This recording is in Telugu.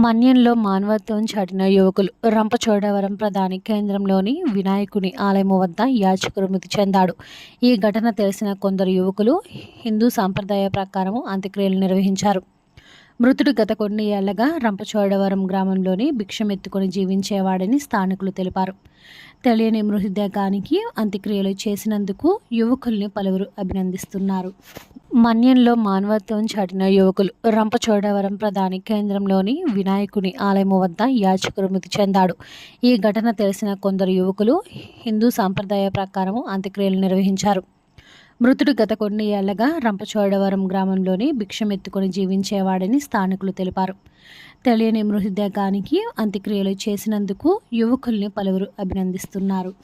మన్యంలో మానవత్వం చాటిన యువకులు రంపచోడవరం ప్రధాని కేంద్రంలోని వినాయకుని ఆలయం వద్ద యాచకుడు మృతి చెందాడు. ఈ ఘటన తెలిసిన కొందరు యువకులు హిందూ సాంప్రదాయ ప్రకారం అంత్యక్రియలు నిర్వహించారు. మృతుడు గత కొన్ని ఏళ్లగా రంపచోడవరం గ్రామంలోని భిక్షమెత్తుకుని జీవించేవాడని స్థానికులు తెలిపారు. తెలియని మృతదేహానికి అంత్యక్రియలు చేసినందుకు యువకుల్ని పలువురు అభినందిస్తున్నారు. మన్యంలో మానవత్వం చాటిన యువకులు రంపచోడవరం ప్రధాని కేంద్రంలోని వినాయకుని ఆలయం వద్ద యాచకుడు మృతి చెందాడు. ఈ ఘటన తెలిసిన కొందరు యువకులు హిందూ సాంప్రదాయ ప్రకారం అంత్యక్రియలు నిర్వహించారు. మృతుడు గత కొన్ని ఏళ్లగా రంపచోడవరం గ్రామంలోని భిక్షమెత్తుకుని జీవించేవాడని స్థానికులు తెలిపారు. తెలియని మృతదేహానికి అంత్యక్రియలు చేసినందుకు యువకుల్ని పలువురు అభినందిస్తున్నారు.